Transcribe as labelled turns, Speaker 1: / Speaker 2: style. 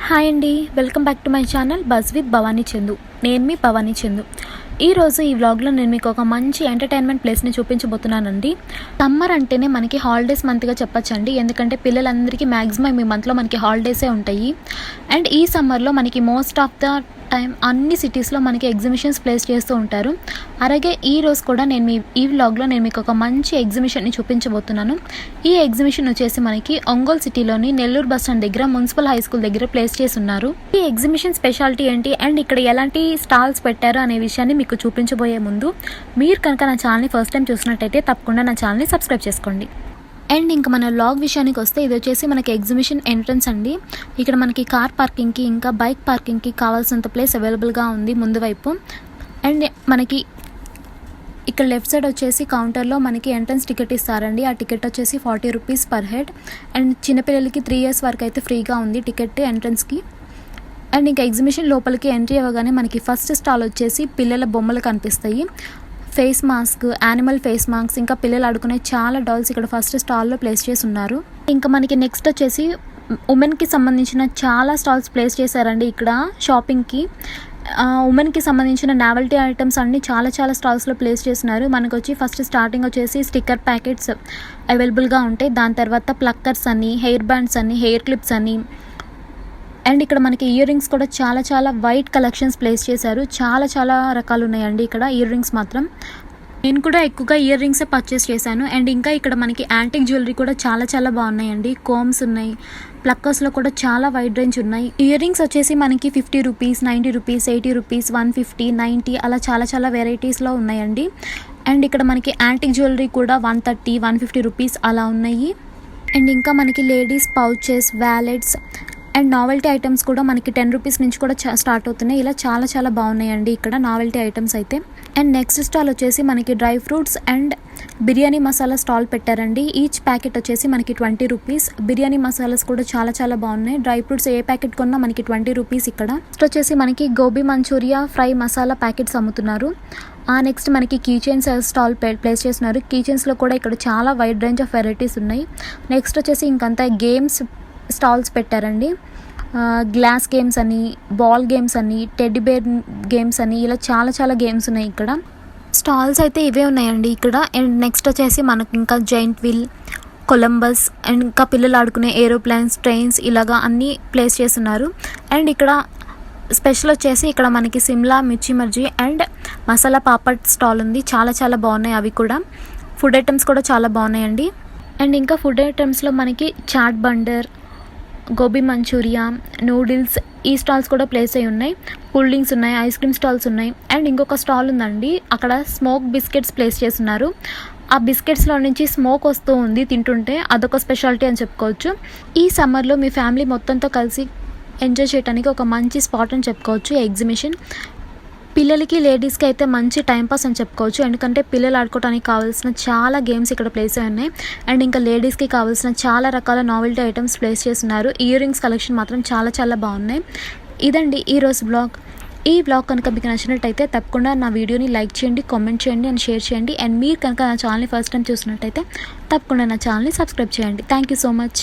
Speaker 1: Hi అండి, welcome back to my channel buzz with Bhavani Chandu. నేను మీ భవానీ చందు. ఈరోజు ఈ వ్లాగ్లో నేను మీకు ఒక మంచి ఎంటర్టైన్మెంట్ ప్లేస్ని చూపించబోతున్నానండి. సమ్మర్ అంటేనే మనకి హాలిడేస్ మంత్గా చెప్పచ్చండి, ఎందుకంటే పిల్లలందరికీ మ్యాక్సిమం ఈ మంత్లో మనకి హాలిడేసే ఉంటాయి. అండ్ ఈ సమ్మర్లో మనకి మోస్ట్ ఆఫ్ ద టైం అన్ని సిటీస్లో మనకి ఎగ్జిబిషన్స్ ప్లేస్ చేస్తూ ఉంటారు. అలాగే ఈ రోజు కూడా నేను ఈ వ్లాగ్లో నేను మీకు ఒక మంచి ఎగ్జిబిషన్ని చూపించబోతున్నాను. ఈ ఎగ్జిబిషన్ వచ్చేసి మనకి ఒంగోలు సిటీలోని నెల్లూరు బస్ స్టాండ్ దగ్గర మున్సిపల్ హై స్కూల్ దగ్గర ప్లేస్ చేసి ఉన్నారు. ఈ ఎగ్జిబిషన్ స్పెషాలిటీ ఏంటి అండ్ ఇక్కడ ఎలాంటి స్టాల్స్ పెట్టారు అనే విషయాన్ని మీకు చూపించబోయే ముందు మీరు కనుక నా ఛానల్ని ఫస్ట్ టైం చూసినట్టయితే తప్పకుండా నా ఛానల్ని సబ్స్క్రైబ్ చేసుకోండి. అండ్ ఇంకా మన వ్లాగ్ విషయానికి వస్తే ఇది వచ్చేసి మనకి ఎగ్జిబిషన్ ఎంట్రన్స్ అండి. ఇక్కడ మనకి కార్ పార్కింగ్కి ఇంకా బైక్ పార్కింగ్కి కావాల్సినంత ప్లేస్ అవైలబుల్గా ఉంది ముందు వైపు. అండ్ మనకి ఇక్కడ లెఫ్ట్ సైడ్ వచ్చేసి కౌంటర్లో మనకి ఎంట్రన్స్ టికెట్ ఇస్తారండి. ఆ టికెట్ వచ్చేసి 40 రూపీస్ పర్ హెడ్. అండ్ చిన్నపిల్లలకి 3 years వరకు అయితే ఫ్రీగా ఉంది టికెట్ ఎంట్రన్స్కి. అండ్ ఇంకా ఎగ్జిబిషన్ లోపలికి ఎంట్రీ అవ్వగానే మనకి ఫస్ట్ స్టాల్ వచ్చేసి పిల్లల బొమ్మలు కనిపిస్తాయి. Face mask, animal face mask, ఇంకా పిల్లలు ఆడుకునే చాలా డాల్స్ ఇక్కడ ఫస్ట్ స్టాల్లో ప్లేస్ చేసి ఉన్నారు. ఇంకా మనకి నెక్స్ట్ వచ్చేసి ఉమెన్కి సంబంధించిన చాలా స్టాల్స్ ప్లేస్ చేశారండి ఇక్కడ షాపింగ్కి. ఉమెన్కి సంబంధించిన నావెల్టీ ఐటమ్స్ అన్నీ చాలా స్టాల్స్లో ప్లేస్ చేస్తున్నారు. మనకు వచ్చి ఫస్ట్ స్టార్టింగ్ వచ్చేసి స్టిక్కర్ ప్యాకెట్స్ అవైలబుల్గా ఉంటాయి. దాని తర్వాత ప్లక్కర్స్ అని, హెయిర్ బ్యాండ్స్ అని, హెయిర్ క్లిప్స్ అని, అండ్ ఇక్కడ మనకి ఇయర్ రింగ్స్ కూడా చాలా వైట్ కలెక్షన్స్ ప్లేస్ చేశారు. చాలా రకాలు ఉన్నాయండి ఇక్కడ ఇయర్ రింగ్స్ మాత్రం. నేను కూడా ఎక్కువగా ఇయర్ రింగ్సే పర్చేస్ చేశాను. అండ్ ఇంకా ఇక్కడ మనకి యాంటిక్ జ్యువెలరీ కూడా చాలా బాగున్నాయండి. కోమ్స్ ఉన్నాయి, ప్లక్కర్స్లో కూడా చాలా వైడ్ రేంజ్ ఉన్నాయి. ఇయర్ రింగ్స్ వచ్చేసి మనకి 50 రూపీస్, 90 రూపీస్, 80 రూపీస్, 150, 90 అలా చాలా వెరైటీస్లో ఉన్నాయండి. అండ్ ఇక్కడ మనకి యాంటిక్ జ్యువెలరీ కూడా 130, 150 రూపీస్ అలా ఉన్నాయి. అండ్ ఇంకా మనకి ladies pouches, wallets and novelty items కూడా మనకి 10 రూపీస్ నుంచి కూడా స్టార్ట్ అవుతున్నాయి. ఇలా చాలా బాగున్నాయండి ఇక్కడ నావెల్టీ ఐటమ్స్ అయితే. అండ్ నెక్స్ట్ స్టాల్ వచ్చేసి మనకి dry fruits and biryani masala stall పెట్టారండి. ఈచ్ ప్యాకెట్ వచ్చేసి మనకి 20 రూపీస్. బిర్యానీ మసాలాస్ కూడా చాలా బాగున్నాయి. డ్రై ఫ్రూట్స్ ఏ ప్యాకెట్ కొన్నా మనకి 20 రూపీస్ ఇక్కడ. నెక్స్ట్ వచ్చేసి మనకి gobi Manchurian fry masala packets అమ్ముతున్నారు. నెక్స్ట్ మనకి కీ చైన్స్ స్టాల్ ప్లేస్ చేస్తున్నారు. కీ చైన్స్లో కూడా ఇక్కడ చాలా వైడ్ రేంజ్ ఆఫ్ వెరైటీస్ ఉన్నాయి. నెక్స్ట్ వచ్చేసి ఇంకంతా గేమ్స్ స్టాల్స్ పెట్టారండి. గ్లాస్ గేమ్స్ అని, బాల్ గేమ్స్ అని, టెడ్డీ బేర్ గేమ్స్ అని, ఇలా చాలా గేమ్స్ ఉన్నాయి ఇక్కడ. స్టాల్స్ అయితే ఇవే ఉన్నాయండి ఇక్కడ. అండ్ నెక్స్ట్ వచ్చేసి మనకు ఇంకా జైంట్ వీల్, కొలంబస్ అండ్ ఇంకా పిల్లలు ఆడుకునే ఏరోప్లేన్స్, ట్రైన్స్ ఇలాగా అన్నీ ప్లేస్ చేస్తున్నారు. అండ్ ఇక్కడ స్పెషల్ వచ్చేసి ఇక్కడ మనకి సిమ్లా మిర్చి మర్జీ అండ్ మసాలా పాపడ్ స్టాల్ ఉంది. చాలా బాగున్నాయి అవి కూడా. ఫుడ్ ఐటమ్స్ కూడా చాలా బాగున్నాయండి. అండ్ ఇంకా ఫుడ్ ఐటమ్స్లో మనకి చాట్ బండర్, గోబీ మంచూరియా, నూడిల్స్ ఈ స్టాల్స్ కూడా ప్లేస్ అయి ఉన్నాయి. కూల్ డ్రింక్స్ ఉన్నాయి, ఐస్ క్రీమ్ స్టాల్స్ ఉన్నాయి. అండ్ ఇంకొక స్టాల్ ఉందండి, అక్కడ స్మోక్ బిస్కెట్స్ ప్లేస్ చేస్తున్నారు. ఆ బిస్కెట్స్లో నుంచి స్మోక్ వస్తూ ఉంది తింటుంటే, అదొక స్పెషాలిటీ అని చెప్పుకోవచ్చు. ఈ సమ్మర్లో మీ ఫ్యామిలీ మొత్తంతో కలిసి ఎంజాయ్ చేయడానికి ఒక మంచి స్పాట్ అని చెప్పుకోవచ్చు ఈ ఎగ్జిబిషన్. పిల్లలకి, లేడీస్కి అయితే మంచి టైంపాస్ అని చెప్పుకోవచ్చు, ఎందుకంటే పిల్లలు ఆడుకోవడానికి కావాల్సిన చాలా గేమ్స్ ఇక్కడ ప్లేస్ అయి ఉన్నాయి. అండ్ ఇంకా లేడీస్కి కావాల్సిన చాలా రకాల నావెల్టీ ఐటమ్స్ ప్లేస్ చేస్తున్నారు. ఇయర్ రింగ్స్ కలెక్షన్ మాత్రం చాలా బాగున్నాయి. ఇదండి ఈరోజు బ్లాగ్. ఈ బ్లాగ్ కనుక మీకు నచ్చినట్టయితే తప్పకుండా నా వీడియోని లైక్ చేయండి, కామెంట్ చేయండి అండ్ షేర్ చేయండి. అండ్ మీరు కనుక నా ఛానల్ని ఫస్ట్ టైం చూసినట్టయితే తప్పకుండా నా ఛానల్ని సబ్స్క్రైబ్ చేయండి. Thank you so much.